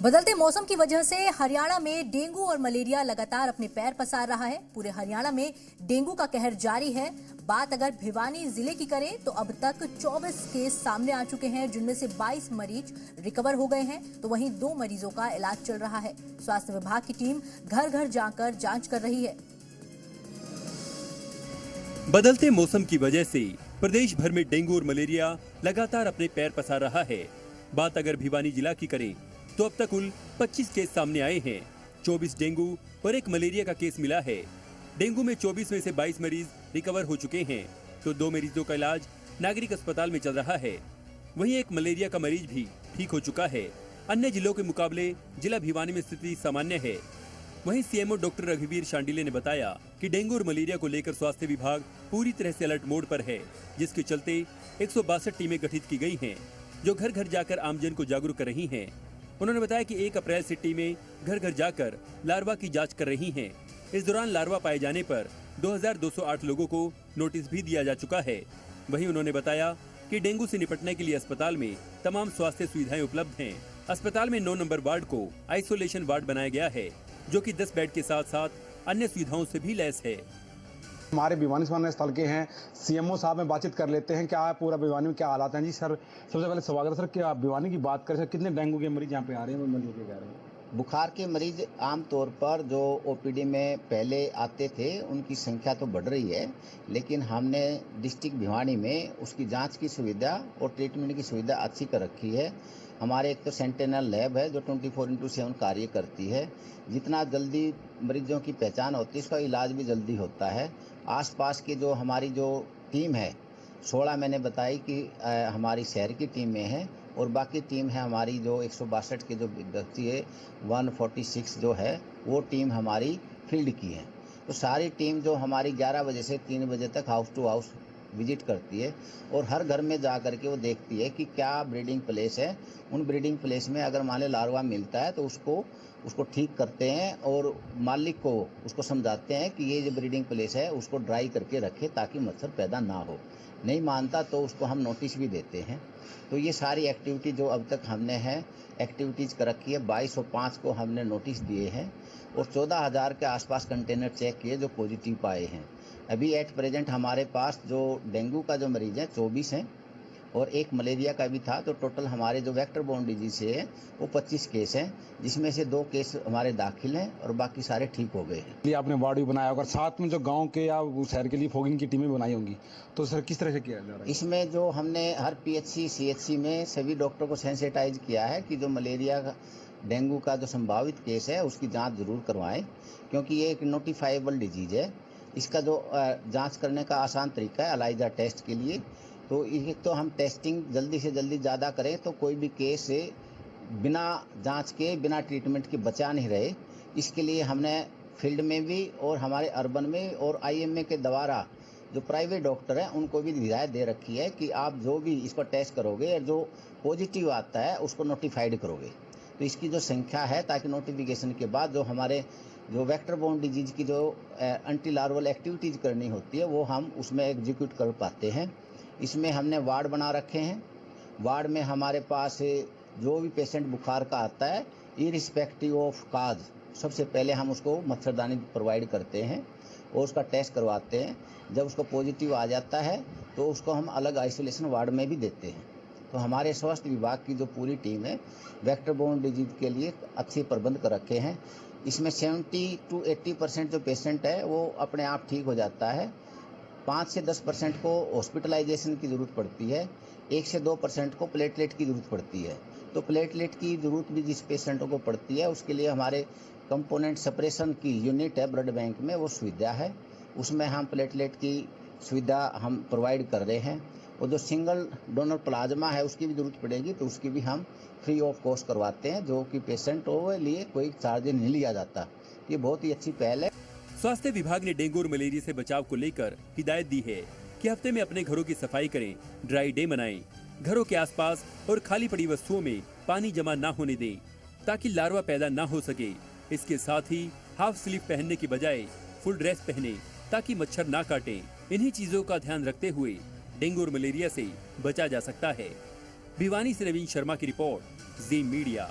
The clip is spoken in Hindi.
बदलते मौसम की वजह से हरियाणा में डेंगू और मलेरिया लगातार अपने पैर पसार रहा है। पूरे हरियाणा में डेंगू का कहर जारी है। बात अगर भिवानी जिले की करें तो अब तक 24 केस सामने आ चुके हैं, जिनमें से 22 मरीज रिकवर हो गए हैं, तो वहीं 2 मरीजों का इलाज चल रहा है। स्वास्थ्य विभाग की टीम घर घर जाकर जांच कर रही है। बदलते मौसम की वजह से प्रदेश भर में डेंगू और मलेरिया लगातार अपने पैर पसार रहा है। बात अगर भिवानी जिला की करें तो अब तक कुल 25 केस सामने आए हैं। 24 डेंगू और 1 मलेरिया का केस मिला है। डेंगू में 24 में से 22 मरीज रिकवर हो चुके हैं, तो 2 मरीजों का इलाज नागरिक अस्पताल में चल रहा है। वहीं 1 मलेरिया का मरीज भी ठीक हो चुका है। अन्य जिलों के मुकाबले जिला भिवानी में स्थिति सामान्य है। वहीं सीएमओ डॉक्टर रघुवीर शांडिले ने बताया कि डेंगू और मलेरिया को लेकर स्वास्थ्य विभाग पूरी तरह से अलर्ट मोड पर है, जिसके चलते 162 टीमें गठित की गई हैं, जो घर घर जाकर आमजन को जागरूक कर रही हैं। उन्होंने बताया कि 1 अप्रैल से टीमें घर घर जाकर लार्वा की जांच कर रही हैं। इस दौरान लार्वा पाए जाने पर 2208 लोगों को नोटिस भी दिया जा चुका है। वहीं उन्होंने बताया कि डेंगू से निपटने के लिए अस्पताल में तमाम स्वास्थ्य सुविधाएं उपलब्ध हैं। अस्पताल में 9 नंबर वार्ड को आइसोलेशन वार्ड बनाया गया है, जो कि 10 बेड के साथ साथ अन्य सुविधाओं से भी लैस है। हमारे भिवानी समान्य स्थल के हैं सीएमओ साहब में बातचीत कर लेते हैं। क्या पूरा भिवानी में क्या हालात हैं जी? सर सबसे पहले स्वागत है सर। क्या भिवानी की बात करें सर, कितने डेंगू के मरीज यहाँ पे आ रहे हैं, मरीज लेके आ रहे हैं? बुखार के मरीज आमतौर पर जो ओपीडी में पहले आते थे उनकी संख्या तो बढ़ रही है, लेकिन हमने डिस्ट्रिक्ट भिवानी में उसकी जांच की सुविधा और ट्रीटमेंट की सुविधा अच्छी कर रखी है। हमारे एक तो सेंटिनल लैब है जो 24/7 कार्य करती है। जितना जल्दी मरीजों की पहचान होती है उसका इलाज भी जल्दी होता है। आसपास की जो हमारी जो टीम है 16 मैंने बताई कि हमारी शहर की टीम में है, और बाकी टीम है हमारी जो 162 के जो व्यक्ति है 146 जो है वो टीम हमारी फील्ड की है। तो सारी टीम जो हमारी 11 बजे से 3 बजे तक हाउस टू हाउस विजिट करती है और हर घर में जा करके वो देखती है कि क्या ब्रीडिंग प्लेस है। उन ब्रीडिंग प्लेस में अगर मान लो लार्वा मिलता है तो उसको ठीक करते हैं और मालिक को उसको समझाते हैं कि ये जो ब्रीडिंग प्लेस है उसको ड्राई करके रखे ताकि मच्छर पैदा ना हो। नहीं मानता तो उसको हम नोटिस भी देते हैं। तो ये सारी एक्टिविटी जो अब तक हमने एक्टिविटीज़ कर रखी है। 2205 को हमने नोटिस दिए हैं और 14,000 के आसपास कंटेनर चेक किए जो पॉजिटिव पाए हैं। अभी एट प्रेजेंट हमारे पास जो डेंगू का जो मरीज है 24 हैं और 1 मलेरिया का भी था, तो टोटल हमारे जो वेक्टर बोर्न डिजीज से है वो 25 केस हैं, जिसमें से 2 केस हमारे दाखिल हैं और बाकी सारे ठीक हो गए हैं। ये आपने वार्ड भी बनाया होगा, साथ में जो गांव के या शहर के लिए फॉगिंग की टीमें बनाई होंगी, तो सर किस तरह से किया जा रहा है? इसमें जो हमने हर पीएचसी सीएचसी में सभी डॉक्टर को सेंसिटाइज किया है कि जो मलेरिया डेंगू का जो संभावित केस है उसकी जाँच जरूर करवाएं, क्योंकि ये एक नोटिफाइबल डिजीज है। इसका जो जांच करने का आसान तरीका है एलाइजा टेस्ट के लिए। तो एक तो हम टेस्टिंग जल्दी से जल्दी ज़्यादा करें तो कोई भी केस से बिना जांच के बिना ट्रीटमेंट के बचा नहीं रहे। इसके लिए हमने फील्ड में भी और हमारे अर्बन में और आईएमए के द्वारा जो प्राइवेट डॉक्टर हैं उनको भी हिदायत दे रखी है कि आप जो भी इसको टेस्ट करोगे और जो पॉजिटिव आता है उसको नोटिफाइड करोगे। तो इसकी जो संख्या है ताकि नोटिफिकेशन के बाद जो हमारे जो वेक्टर बोर्न डिजीज की जो एंटी लार्वल एक्टिविटीज़ करनी होती है वो हम उसमें एग्जीक्यूट कर पाते हैं। इसमें हमने वार्ड बना रखे हैं। वार्ड में हमारे पास जो भी पेशेंट बुखार का आता है इरिस्पेक्टिव ऑफ काज, सबसे पहले हम उसको मच्छरदानी प्रोवाइड करते हैं और उसका टेस्ट करवाते हैं। जब उसको पॉजिटिव आ जाता है तो उसको हम अलग आइसोलेशन वार्ड में भी देते हैं। तो हमारे स्वास्थ्य विभाग की जो पूरी टीम है वेक्टर बोर्न डिजीज के लिए अच्छे प्रबंध कर रखे हैं। इसमें 70 to 80% जो पेशेंट है वो अपने आप ठीक हो जाता है। 5 से 10% को हॉस्पिटलाइजेशन की ज़रूरत पड़ती है। 1 से 2% को प्लेटलेट की ज़रूरत पड़ती है। तो प्लेटलेट की ज़रूरत भी जिस पेशेंटों को पड़ती है उसके लिए हमारे कंपोनेंट सेपरेशन की यूनिट है ब्लड बैंक में, वो सुविधा है। उसमें हम प्लेटलेट की सुविधा हम प्रोवाइड कर रहे हैं। और जो सिंगल डोनर प्लाज्मा है उसकी भी ज़रूरत पड़ेगी तो उसकी भी हम फ्री ऑफ कॉस्ट करवाते हैं, जो कि पेशेंट के लिए कोई चार्ज नहीं लिया जाता। ये बहुत ही अच्छी पहल है। स्वास्थ्य विभाग ने डेंगू और मलेरिया से बचाव को लेकर हिदायत दी है कि हफ्ते में अपने घरों की सफाई करें, ड्राई डे मनाएं, घरों के आसपास और खाली पड़ी वस्तुओं में पानी जमा न होने दें ताकि लार्वा पैदा न हो सके। इसके साथ ही हाफ स्लीव पहनने की बजाय फुल ड्रेस पहने ताकि मच्छर न काटें। इन्हीं चीजों का ध्यान रखते हुए डेंगू और मलेरिया से बचा जा सकता है। भिवानी से नवीन शर्मा की रिपोर्ट, जी मीडिया।